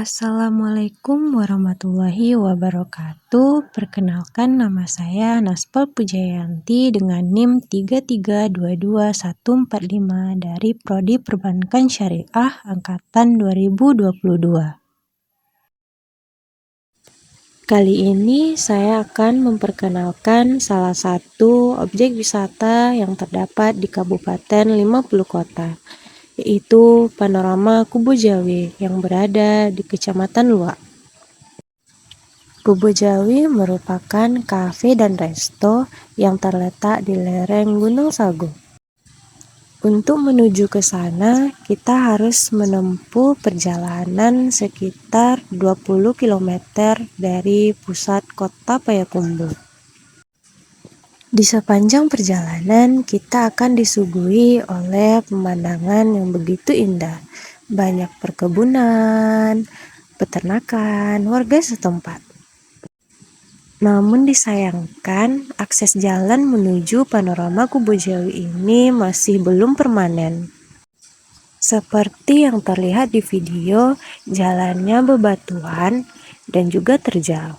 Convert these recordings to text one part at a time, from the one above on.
Assalamualaikum warahmatullahi wabarakatuh. Perkenalkan, nama saya Naspel Pujayanti dengan NIM 33222145 dari Prodi Perbankan Syariah Angkatan 2022. Kali ini saya akan memperkenalkan salah satu objek wisata yang terdapat di Kabupaten 50 Kota, yaitu Panorama Kubu Jawi yang berada di Kecamatan Luak. Kubu Jawi merupakan kafe dan resto yang terletak di lereng Gunung Sago. Untuk menuju ke sana, kita harus menempuh perjalanan sekitar 20 km dari pusat kota Payakumbuh. Di sepanjang perjalanan, kita akan disuguhi oleh pemandangan yang begitu indah. Banyak perkebunan, peternakan, warga setempat. Namun disayangkan, akses jalan menuju Panorama Kubu Jawi ini masih belum permanen. Seperti yang terlihat di video, jalannya bebatuan dan juga terjal.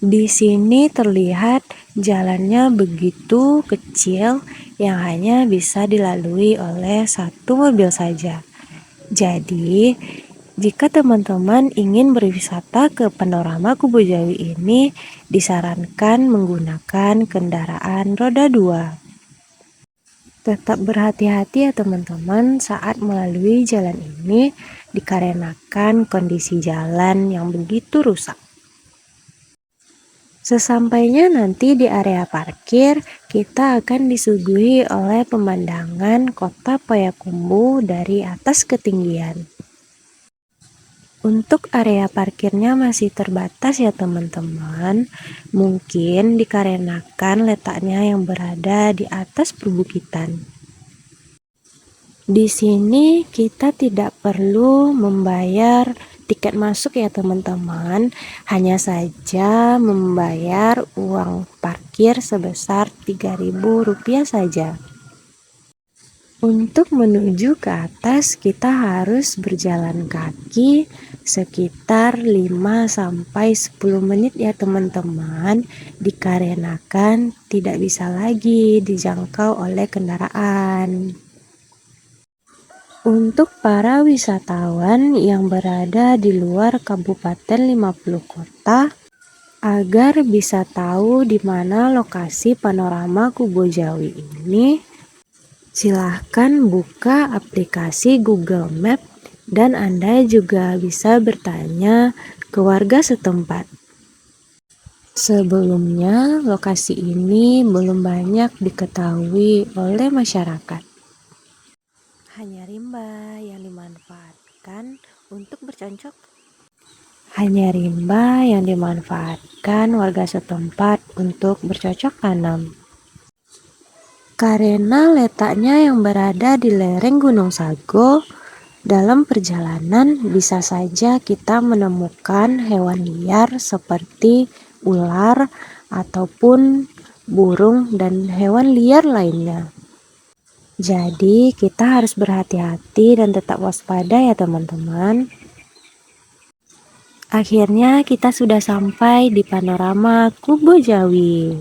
Di sini terlihat jalannya begitu kecil yang hanya bisa dilalui oleh satu mobil saja. Jadi, jika teman-teman ingin berwisata ke Panorama Kubu Jawi ini, disarankan menggunakan kendaraan roda 2. Tetap berhati-hati ya teman-teman saat melalui jalan ini, dikarenakan kondisi jalan yang begitu rusak. Sesampainya nanti di area parkir, kita akan disuguhi oleh pemandangan kota Payakumbuh dari atas ketinggian. Untuk area parkirnya masih terbatas ya teman-teman, mungkin dikarenakan letaknya yang berada di atas perbukitan. Di sini kita tidak perlu membayar tiket masuk ya teman-teman, hanya saja membayar uang parkir sebesar Rp3.000 saja. Untuk menuju ke atas kita harus berjalan kaki sekitar 5-10 menit ya teman-teman, dikarenakan tidak bisa lagi dijangkau oleh kendaraan. Untuk para wisatawan yang berada di luar Kabupaten 50 Kota, agar bisa tahu di mana lokasi Panorama Kubu Jawi ini, silahkan buka aplikasi Google Map dan Anda juga bisa bertanya ke warga setempat. Sebelumnya, lokasi ini belum banyak diketahui oleh masyarakat. Hanya rimba yang dimanfaatkan untuk bercocok. Hanya rimba yang dimanfaatkan warga setempat untuk bercocok tanam. Karena letaknya yang berada di lereng Gunung Sago, dalam perjalanan bisa saja kita menemukan hewan liar seperti ular ataupun burung dan hewan liar lainnya. Jadi kita harus berhati-hati dan tetap waspada ya teman-teman. Akhirnya kita sudah sampai di Panorama Kubu Jawi.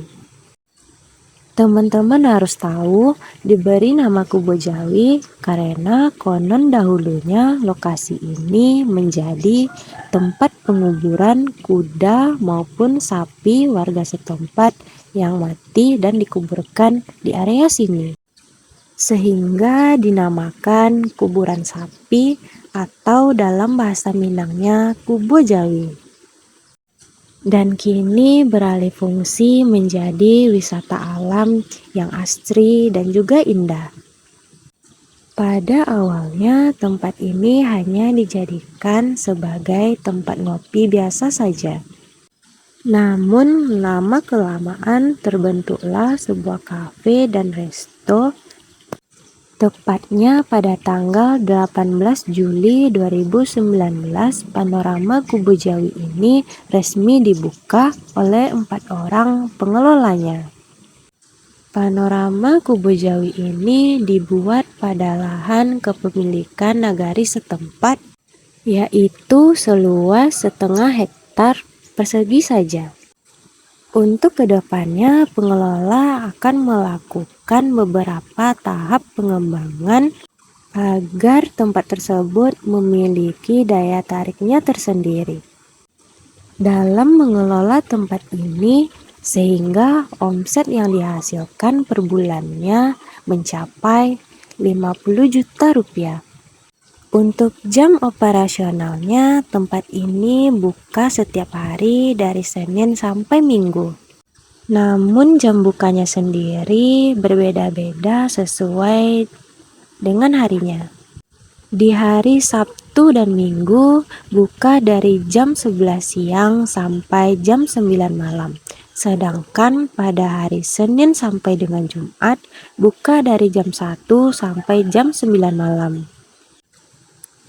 Teman-teman harus tahu diberi nama Kubu Jawi karena konon dahulunya lokasi ini menjadi tempat penguburan kuda maupun sapi warga setempat yang mati dan dikuburkan di area sini. Sehingga dinamakan kuburan sapi atau dalam bahasa Minangnya Kubu Jawi. Dan kini beralih fungsi menjadi wisata alam yang asri dan juga indah. Pada awalnya tempat ini hanya dijadikan sebagai tempat ngopi biasa saja. Namun lama-kelamaan terbentuklah sebuah kafe dan resto. Tepatnya pada tanggal 18 Juli 2019, Panorama Kubu Jawi ini resmi dibuka oleh 4 orang pengelolanya. Panorama Kubu Jawi ini dibuat pada lahan kepemilikan nagari setempat yaitu seluas 0,5 hektar persegi saja. Untuk kedepannya, pengelola akan melakukan beberapa tahap pengembangan agar tempat tersebut memiliki daya tariknya tersendiri dalam mengelola tempat ini, sehingga omset yang dihasilkan per bulannya mencapai 50 juta rupiah. Untuk jam operasionalnya, tempat ini buka setiap hari dari Senin sampai Minggu. Namun jam bukanya sendiri berbeda-beda sesuai dengan harinya. Di hari Sabtu dan Minggu buka dari jam 11 siang sampai jam 9 malam. Sedangkan pada hari Senin sampai dengan Jumat buka dari jam 1 sampai jam 9 malam.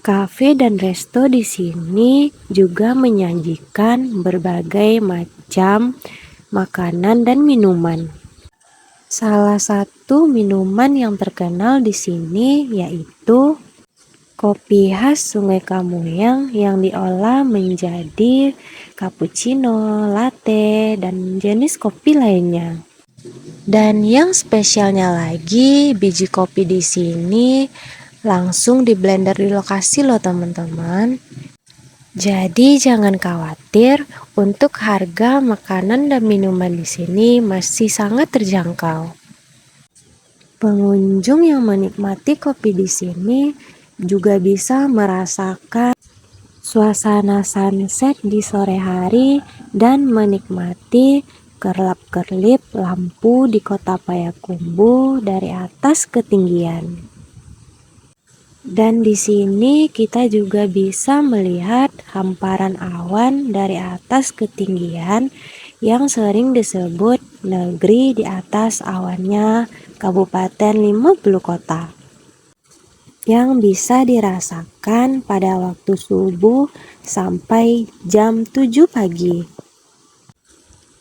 Kafe dan resto di sini juga menyajikan berbagai macam makanan dan minuman. Salah satu minuman yang terkenal di sini yaitu kopi khas Sungai Kamuyang yang diolah menjadi cappuccino, latte, dan jenis kopi lainnya. Dan yang spesialnya lagi, biji kopi di sini langsung di blender di lokasi loh teman-teman. Jadi jangan khawatir, untuk harga makanan dan minuman di sini masih sangat terjangkau. Pengunjung yang menikmati kopi di sini juga bisa merasakan suasana sunset di sore hari dan menikmati kerlap-kerlip lampu di kota Payakumbuh dari atas ketinggian. Dan di sini kita juga bisa melihat hamparan awan dari atas ketinggian yang sering disebut negeri di atas awannya Kabupaten 50 Kota, yang bisa dirasakan pada waktu subuh sampai jam 7 pagi.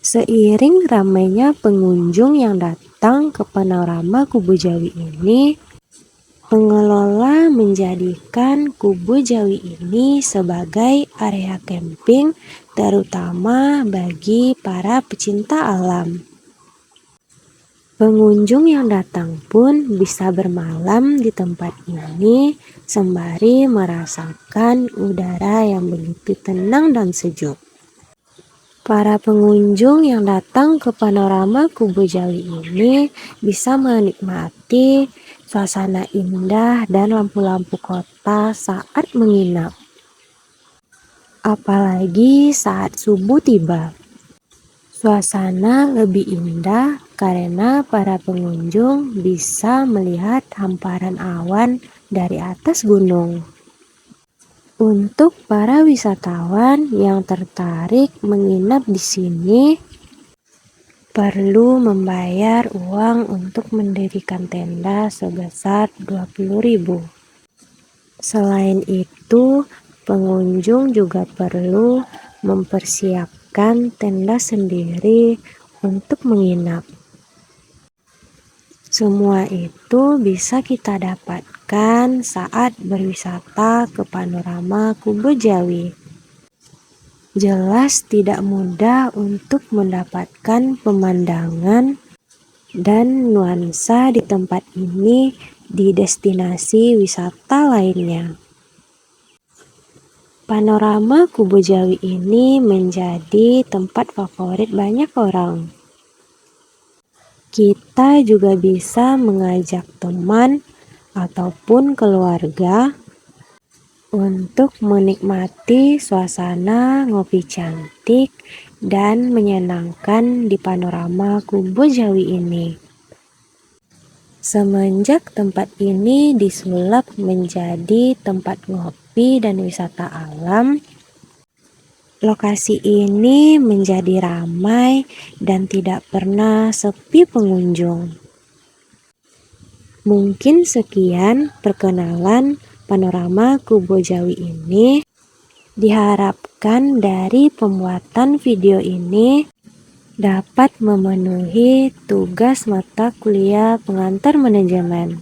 Seiring ramainya pengunjung yang datang ke panorama Kubu Jawi ini, pengelola menjadikan Kubu Jawi ini sebagai area camping terutama bagi para pecinta alam. Pengunjung yang datang pun bisa bermalam di tempat ini sembari merasakan udara yang begitu tenang dan sejuk. Para pengunjung yang datang ke panorama Kubu Jawi ini bisa menikmati suasana indah dan lampu-lampu kota saat menginap. Apalagi saat subuh tiba. Suasana lebih indah karena para pengunjung bisa melihat hamparan awan dari atas gunung. Untuk para wisatawan yang tertarik menginap di sini, perlu membayar uang untuk mendirikan tenda sebesar 20.000. Selain itu, pengunjung juga perlu mempersiapkan tenda sendiri untuk menginap. Semua itu bisa kita dapatkan saat berwisata ke panorama Kubu Jawi. Jelas tidak mudah untuk mendapatkan pemandangan dan nuansa di tempat ini di destinasi wisata lainnya. Panorama Kubu Jawi ini menjadi tempat favorit banyak orang. Kita juga bisa mengajak teman ataupun keluarga untuk menikmati suasana ngopi cantik dan menyenangkan di panorama Kubu Jawi ini. Semenjak tempat ini disulap menjadi tempat ngopi dan wisata alam, lokasi ini menjadi ramai dan tidak pernah sepi pengunjung. Mungkin sekian perkenalan panorama Kubu Jawi ini. Diharapkan dari pembuatan video ini dapat memenuhi tugas mata kuliah pengantar manajemen.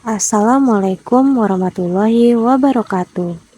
Assalamualaikum warahmatullahi wabarakatuh.